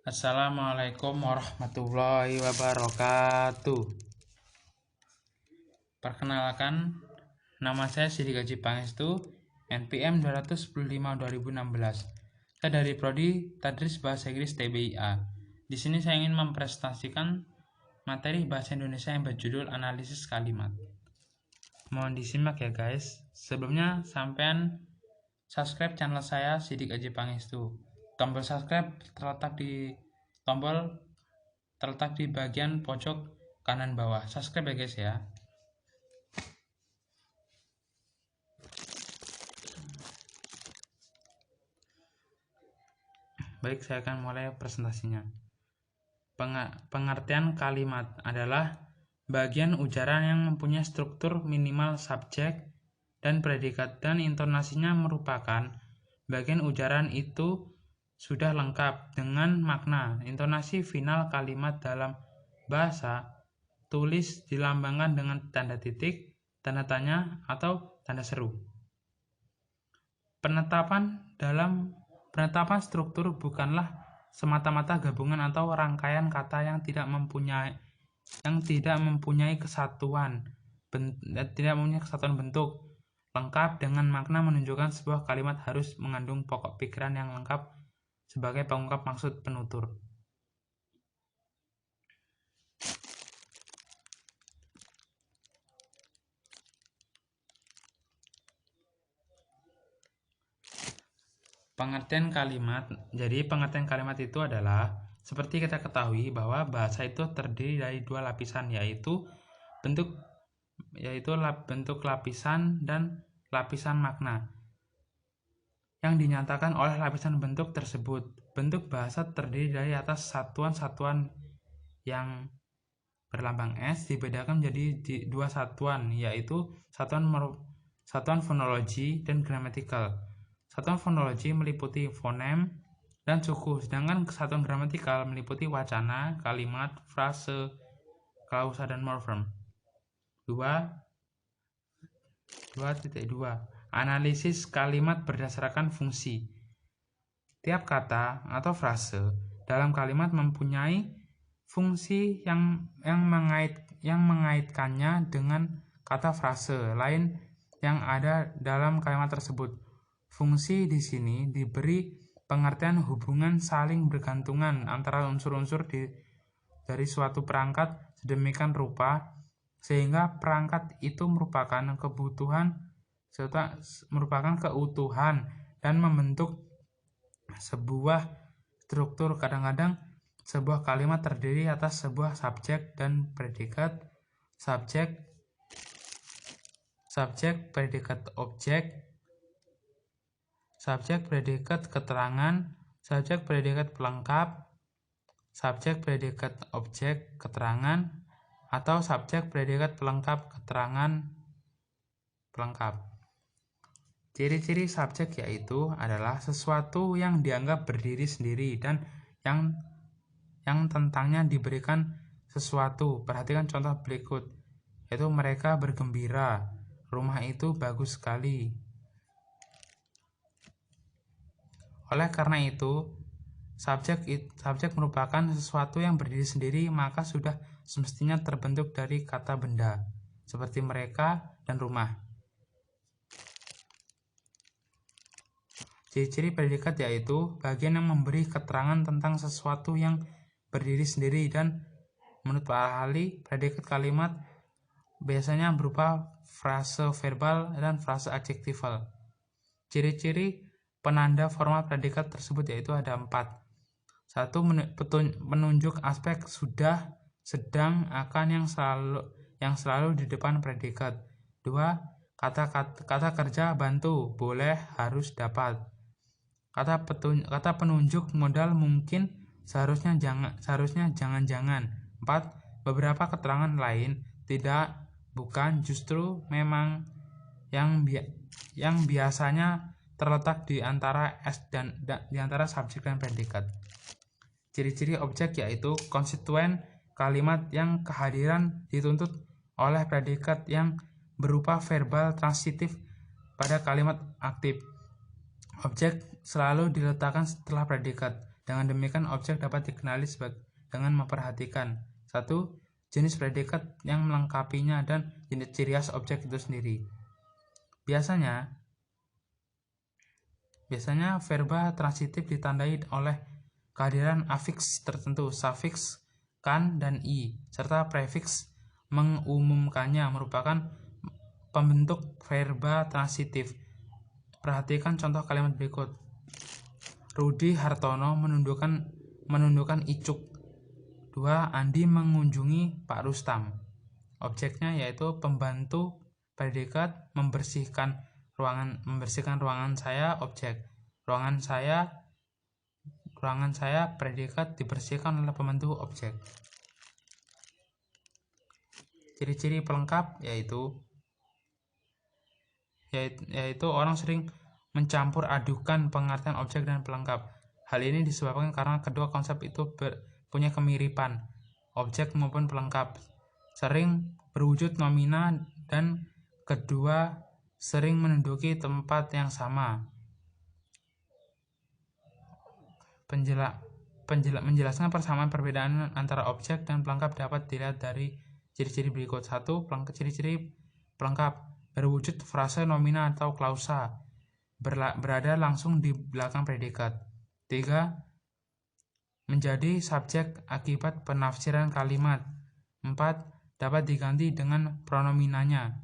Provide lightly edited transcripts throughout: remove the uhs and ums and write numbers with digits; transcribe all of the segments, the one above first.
Assalamualaikum warahmatullahi wabarakatuh. Perkenalkan, nama saya Sidik Haji Pangestu, NPM 215/2016. Saya dari Prodi Tadris Bahasa Inggris TBIA. Di sini saya ingin mempresentasikan materi bahasa Indonesia yang berjudul analisis kalimat. Mohon disimak ya guys. Sebelumnya sampean subscribe channel saya Sidik Haji Pangestu. Tombol subscribe terletak di bagian pojok kanan bawah. Subscribe ya guys ya. Baik, saya akan mulai presentasinya. Pengertian kalimat adalah bagian ujaran yang mempunyai struktur minimal subjek dan predikat, dan intonasinya merupakan bagian ujaran itu sudah lengkap dengan makna. Intonasi final kalimat dalam bahasa tulis dilambangkan dengan tanda titik, tanda tanya, atau tanda seru. Penetapan struktur bukanlah semata-mata gabungan atau rangkaian kata yang tidak mempunyai kesatuan bentuk lengkap dengan makna. Menunjukkan sebuah kalimat harus mengandung pokok pikiran yang lengkap sebagai pengungkap maksud penutur. Pengertian kalimat. Jadi pengertian kalimat itu adalah seperti kita ketahui bahwa bahasa itu terdiri dari dua lapisan, yaitu bentuk lapisan dan lapisan makna yang dinyatakan oleh lapisan bentuk tersebut. Bentuk bahasa terdiri dari atas satuan-satuan yang berlambang S dibedakan menjadi dua satuan, yaitu satuan fonologi dan gramatikal. Satuan fonologi meliputi fonem dan suku, sedangkan satuan gramatikal meliputi wacana, kalimat, frase, klausa, dan morfem. 2.2 Analisis kalimat berdasarkan fungsi. Tiap kata atau frase dalam kalimat mempunyai fungsi yang mengaitkannya dengan kata frase lain yang ada dalam kalimat tersebut. Fungsi di sini diberi pengertian hubungan saling bergantungan antara unsur-unsur dari suatu perangkat sedemikian rupa sehingga perangkat itu merupakan keutuhan dan membentuk sebuah struktur. Kadang-kadang sebuah kalimat terdiri atas sebuah subjek dan predikat, subjek, predikat objek, subjek predikat keterangan, subjek predikat pelengkap, subjek predikat objek keterangan, atau subjek predikat pelengkap keterangan pelengkap. Ciri-ciri subjek yaitu adalah sesuatu yang dianggap berdiri sendiri dan yang tentangnya diberikan sesuatu. Perhatikan contoh berikut, yaitu mereka bergembira, rumah itu bagus sekali. Oleh karena itu, subjek merupakan sesuatu yang berdiri sendiri, maka sudah semestinya terbentuk dari kata benda, seperti mereka dan rumah. Ciri-ciri predikat yaitu bagian yang memberi keterangan tentang sesuatu yang berdiri sendiri, dan menurut Pak Ahli, predikat kalimat biasanya berupa frase verbal dan frase adjektifal. Ciri-ciri penanda formal predikat tersebut yaitu ada 4. 1. Menunjuk aspek sudah, sedang, akan yang selalu di depan predikat. 2. Kata kerja bantu, boleh, harus, dapat. Kata penunjuk modal mungkin, seharusnya, jangan-jangan. 4. Beberapa keterangan lain, tidak, bukan, justru, memang, yang biasanya terletak di antara di antara subjek dan predikat. Ciri-ciri objek yaitu konstituen kalimat yang kehadiran dituntut oleh predikat yang berupa verbal transitif pada kalimat aktif. Objek selalu diletakkan setelah predikat. Dengan demikian, objek dapat dikenali dengan memperhatikan 1. Jenis predikat yang melengkapinya dan jenis ciri khas objek itu sendiri. Biasanya verba transitif ditandai oleh kehadiran afiks tertentu, sufiks kan dan i, serta prefiks mengumumkannya merupakan pembentuk verba transitif. Perhatikan contoh kalimat berikut. Rudi Hartono menundukkan icuk. 2. Andi mengunjungi Pak Rustam. Objeknya yaitu pembantu predikat membersihkan ruangan saya, objek. Ruangan saya predikat dibersihkan oleh pembantu, objek. Ciri-ciri pelengkap yaitu orang sering mencampur adukan pengertian objek dan pelengkap. Hal ini disebabkan karena kedua konsep itu punya kemiripan, objek maupun pelengkap. Sering berwujud nomina dan kedua sering menduduki tempat yang sama. Menjelaskan persamaan perbedaan antara objek dan pelengkap dapat dilihat dari ciri-ciri berikut. 1. Ciri-ciri pelengkap. Berwujud frase nomina atau klausa, berada langsung di belakang predikat. 3. Menjadi subjek akibat penafsiran kalimat. 4. Dapat diganti dengan pronominanya.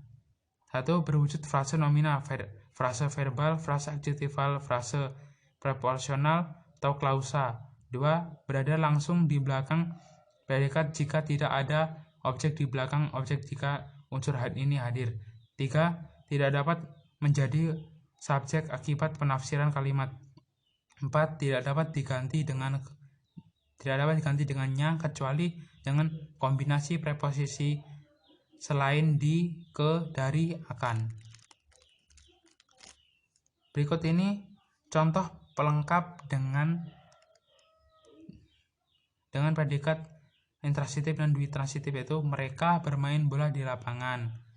1. Berwujud frase nomina, frase verbal, frase adjektival, frase preposisional atau klausa. 2. Berada langsung di belakang predikat jika tidak ada objek di belakang objek jika unsur ini hadir. 3. Tidak dapat menjadi subjek akibat penafsiran kalimat. 4. Tidak dapat diganti dengannya kecuali dengan kombinasi preposisi selain di, ke, dari, akan. Berikut ini contoh pelengkap dengan predikat intransitif dan ditransitif, yaitu mereka bermain bola di lapangan.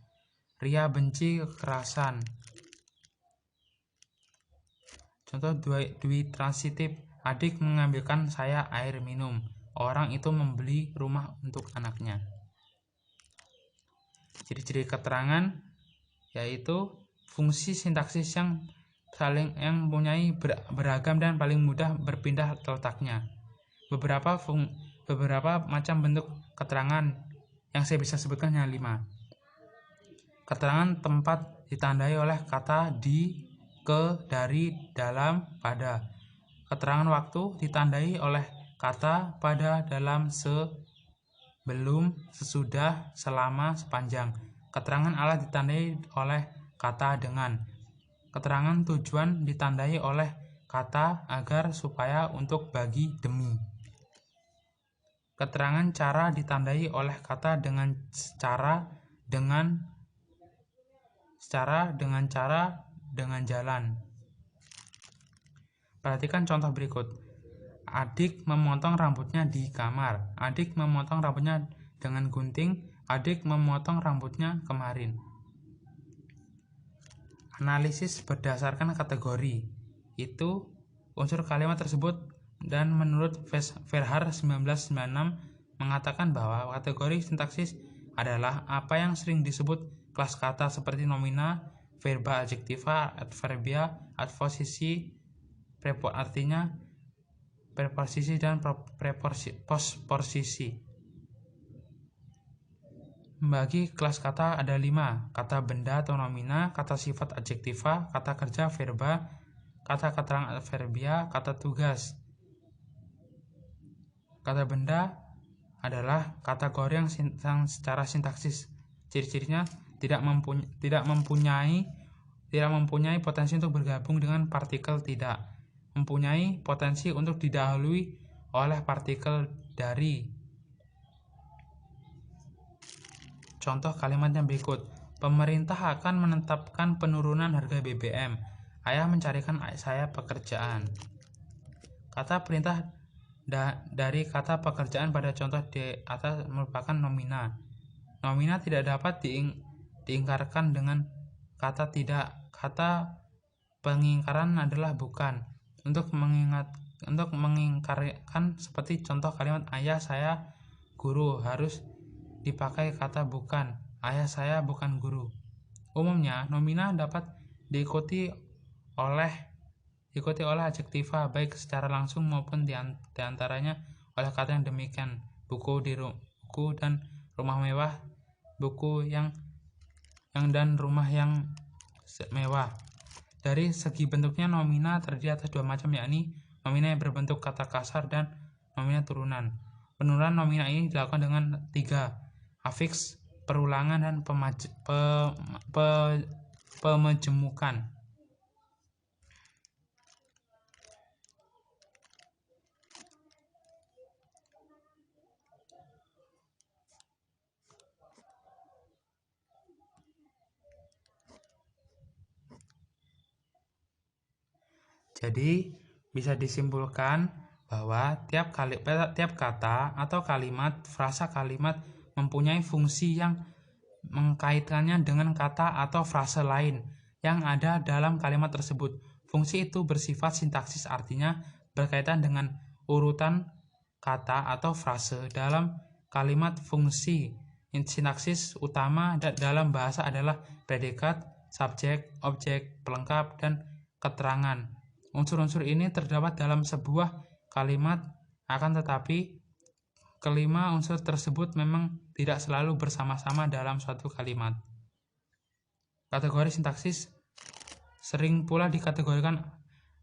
Ria benci kekerasan. Contoh ditransitif. Adik mengambilkan saya air minum. Orang itu membeli rumah untuk anaknya. Ciri-ciri keterangan yaitu fungsi sintaksis yang mempunyai beragam dan paling mudah berpindah letaknya. Beberapa macam bentuk keterangan yang saya bisa sebutkan hanya 5. Keterangan tempat ditandai oleh kata di, ke, dari, dalam, pada. Keterangan waktu ditandai oleh kata pada, dalam, sebelum, sesudah, selama, sepanjang. Keterangan alat ditandai oleh kata dengan. Keterangan tujuan ditandai oleh kata agar, supaya, untuk, bagi, demi. Keterangan cara ditandai oleh kata dengan secara, dengan cara, dengan jalan. Perhatikan contoh berikut. Adik memotong rambutnya di kamar. Adik memotong rambutnya dengan gunting. Adik memotong rambutnya kemarin. Analisis berdasarkan kategori. Itu unsur kalimat tersebut, dan menurut Verhaar 1996 mengatakan bahwa kategori sintaksis adalah apa yang sering disebut kelas kata seperti nomina, verba, adjektiva, adverbia, adposisi, artinya preposisi dan posposisi. Membagi kelas kata ada 5: kata benda atau nomina, kata sifat adjektiva, kata kerja verba, kata keterangan adverbia, kata tugas. Kata benda adalah kategori yang secara sintaksis ciri-cirinya tidak mempunyai potensi untuk bergabung dengan partikel, tidak mempunyai potensi untuk didahului oleh partikel dari. Contoh kalimatnya berikut. Pemerintah akan menetapkan penurunan harga BBM. Ayah mencarikan saya pekerjaan. Kata perintah dari kata pekerjaan pada contoh di atas merupakan nomina. Nomina tidak dapat diingkarkan dengan kata tidak. Kata pengingkaran adalah bukan. Untuk untuk mengingkarkan, seperti contoh kalimat ayah saya guru, harus dipakai kata bukan. Ayah saya bukan guru. Umumnya nomina dapat diikuti oleh adjektiva, baik secara langsung maupun diantaranya oleh kata yang demikian. Buku dan rumah mewah, buku yang dan rumah yang mewah. Dari segi bentuknya, nomina terdiri atas dua macam, yakni nomina yang berbentuk kata kasar dan nomina turunan. Penurunan nomina ini dilakukan dengan 3: afiks, perulangan, dan pemejemukan. Jadi bisa disimpulkan bahwa tiap kata atau kalimat, frasa kalimat mempunyai fungsi yang mengkaitkannya dengan kata atau frase lain yang ada dalam kalimat tersebut. Fungsi itu bersifat sintaksis, artinya berkaitan dengan urutan kata atau frase dalam kalimat. Fungsi sintaksis utama dalam bahasa adalah predikat, subjek, objek, pelengkap, dan keterangan. Unsur-unsur ini terdapat dalam sebuah kalimat, akan tetapi kelima unsur tersebut memang tidak selalu bersama-sama dalam suatu kalimat. Kategori sintaksis sering pula dikategorikan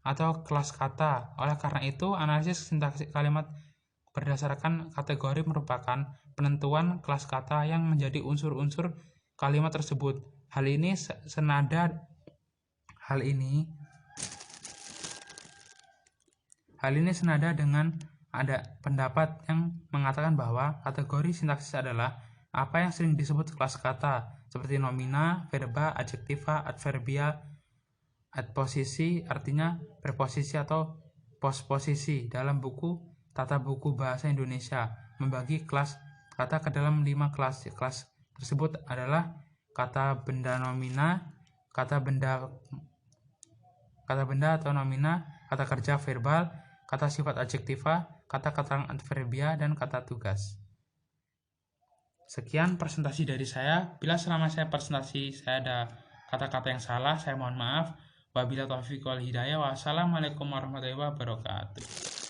atau kelas kata. Oleh karena itu, analisis sintaksis kalimat berdasarkan kategori merupakan penentuan kelas kata yang menjadi unsur-unsur kalimat tersebut. Hal ini senada dengan ada pendapat yang mengatakan bahwa kategori sintaksis adalah apa yang sering disebut kelas kata, seperti nomina, verba, adjektiva, adverbia, adposisi, artinya preposisi atau posposisi. Dalam buku Tata Buku Bahasa Indonesia membagi kelas kata ke dalam 5 kelas. Kelas tersebut adalah kata benda nomina, kata benda atau nomina, kata kerja verbal, kata sifat adjektiva, kata keterangan adverbia, dan kata tugas. Sekian presentasi dari saya. Bila selama saya presentasi saya ada kata-kata yang salah, saya mohon maaf. Wabillahi taufiq wal hidayah. Wassalamualaikum warahmatullahi wabarakatuh.